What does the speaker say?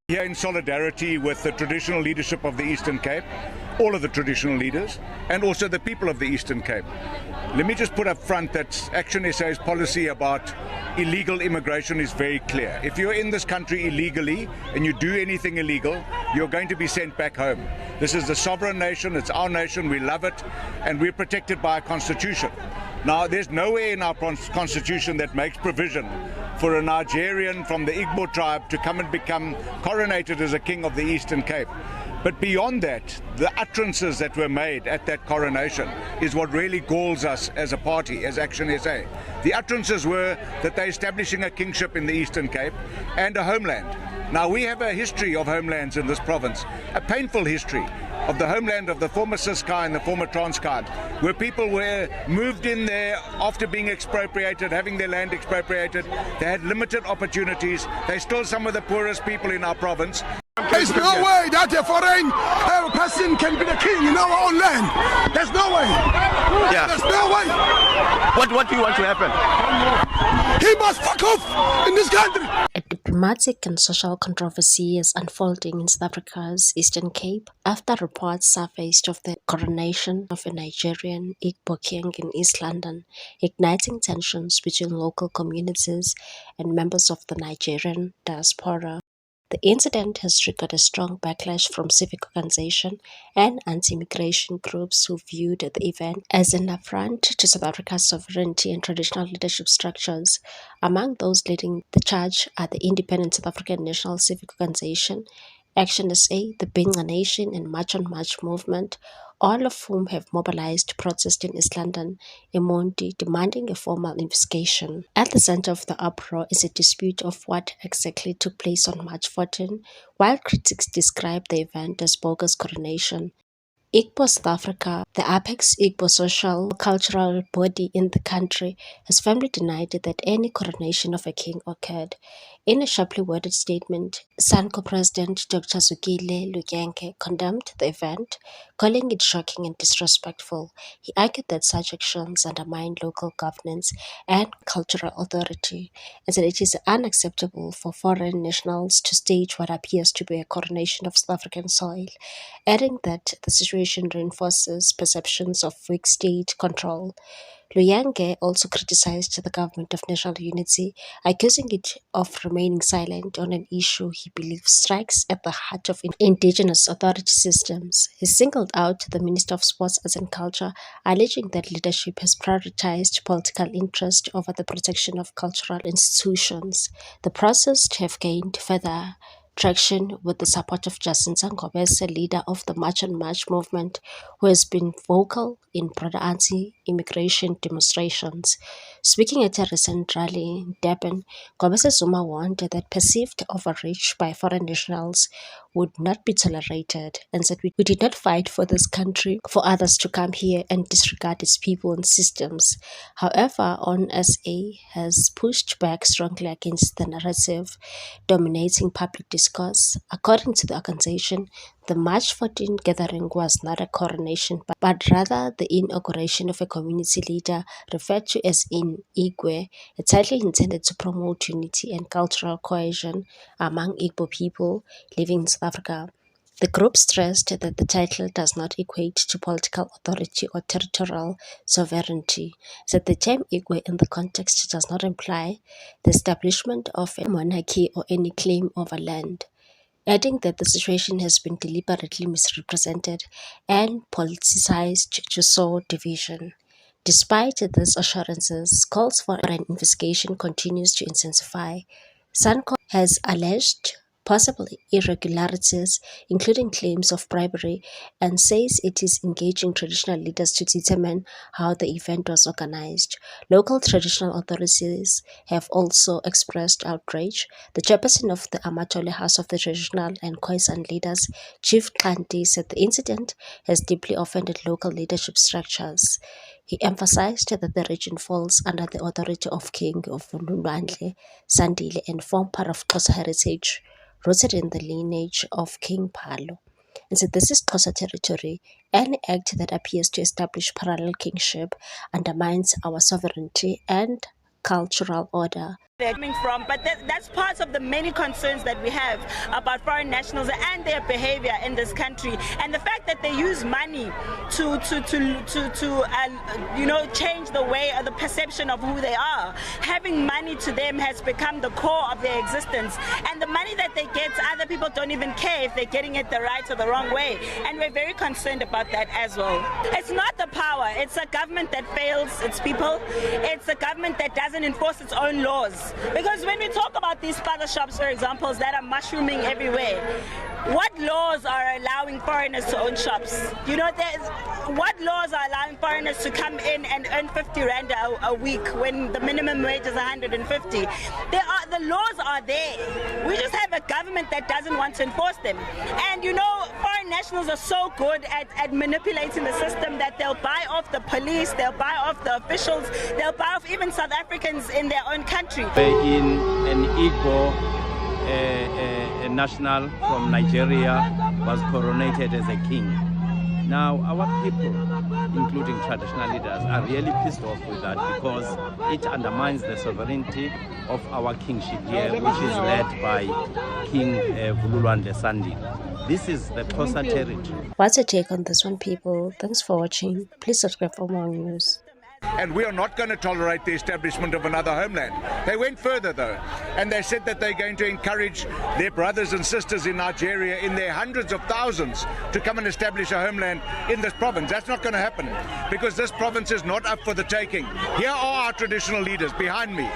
Here in solidarity with the traditional leadership of the Eastern Cape, all of the traditional leaders, and also the people of the Eastern Cape. Let me just put up front that Action SA's policy about illegal immigration is very clear. If you're in this country illegally and you do anything illegal, you're going to be sent back home. This is the sovereign nation, it's our nation, we love it, and we're protected by a constitution. Now, there's nowhere in our constitution that makes provision for a Nigerian from the Igbo tribe to come and become coronated as a king of the Eastern Cape. But beyond that, the utterances that were made at that coronation is what really galls us as a party, as Action SA. The utterances were that they're establishing a kingship in the Eastern Cape and a homeland. Now, we have a history of homelands in this province, a painful history of the homeland of the former Ciskei and the former Transkei, where people were moved in there after being expropriated, having their land expropriated. They had limited opportunities. They're still some of the poorest people in our province. There's no way that a foreign person can be the king in our own land. There's no way. Yeah. There's no way. What do you want to happen? He must fuck off in this country. A diplomatic and social controversy is unfolding in South Africa's Eastern Cape after reports surfaced of the coronation of a Nigerian Igbo king in East London, igniting tensions between local communities and members of the Nigerian diaspora. The incident has triggered a strong backlash from civic organizations and anti-immigration groups who viewed the event as an affront to South Africa's sovereignty and traditional leadership structures. Among those leading the charge are the Independent South African National Civic Organization, Action SA, the Being a Nation and March on March movement, all of whom have mobilized protest in East London, Emondi, demanding a formal investigation. At the center of the uproar is a dispute of what exactly took place on March 14, while critics describe the event as bogus coronation. Igbo South Africa, the apex Igbo social cultural body in the country, has firmly denied that any coronation of a king occurred. In a sharply worded statement, SANCO President Dr. Zukile Luyange condemned the event, calling it shocking and disrespectful. He argued that such actions undermine local governance and cultural authority, and that it is unacceptable for foreign nationals to stage what appears to be a coronation of South African soil, adding that the situation reinforces perceptions of weak state control. Luyange also criticized the Government of National Unity, accusing it of remaining silent on an issue he believes strikes at the heart of indigenous authority systems. He singled out the Minister of Sports, Arts and Culture, alleging that leadership has prioritized political interest over the protection of cultural institutions. The protests have gained further traction with the support of Jacinta Ngobese, leader of the March on March movement, who has been vocal in broader anti-immigration demonstrations. Speaking at a recent rally in Durban, Ngobese Zuma warned that perceived overreach by foreign nationals would not be tolerated, and said we did not fight for this country for others to come here and disregard its people and systems. However, ON SA has pushed back strongly against the narrative dominating public discourse. According to the organization, the March 14 gathering was not a coronation, but rather the inauguration of a community leader referred to as in Igwe, a title intended to promote unity and cultural cohesion among Igbo people living in South Africa. The group stressed that the title does not equate to political authority or territorial sovereignty, that the term Igwe in the context does not imply the establishment of a monarchy or any claim over land, adding that the situation has been deliberately misrepresented and politicized to sow division. Despite these assurances, calls for an investigation continues to intensify. SANCO has alleged possible irregularities, including claims of bribery, and says it is engaging traditional leaders to determine how the event was organized. Local traditional authorities have also expressed outrage. The chairperson of the Amatole House of the Traditional and Khoisan Leaders, Chief Kanti, said the incident has deeply offended local leadership structures. He emphasized that the region falls under the authority of King of Lulwandle, Sandile, and form part of Xhosa heritage, rooted in the lineage of King Phalo, and said this is Xhosa territory. Any act that appears to establish parallel kingship undermines our sovereignty and cultural order. they're coming from, but that's part of the many concerns that we have about foreign nationals and their behavior in this country, and the fact that they use money to change the way or the perception of who they are. Having money to them has become the core of their existence, and the money that they get, other people don't even care if they're getting it the right or the wrong way, and we're very concerned about that as well. It's not the power, it's a government that fails its people, it's a government that doesn't enforce its own laws. Because when we talk about these spother shops, for example, that are mushrooming everywhere, what laws are allowing foreigners to own shops? What laws are allowing foreigners to come in and earn 50 rand a week when the minimum wage is 150? The laws are there. We just have a government that doesn't want to enforce them. And foreign nationals are so good at manipulating the system that they'll buy off the police, they'll buy off the officials, they'll buy off even South Africans in their own country. In an Igbo, a national from Nigeria was coronated as a king. Now, our people, including traditional leaders, are really pissed off with that because it undermines the sovereignty of our kingship here, which is led by King Vululwandle Sandile. This is the Xhosa territory. What's your take on this one, people? Thanks for watching. Please subscribe for more news. And we are not going to tolerate the establishment of another homeland. They went further, though, and they said that they're going to encourage their brothers and sisters in Nigeria, in their hundreds of thousands, to come and establish a homeland in this province. That's not going to happen, because this province is not up for the taking. Here are our traditional leaders behind me.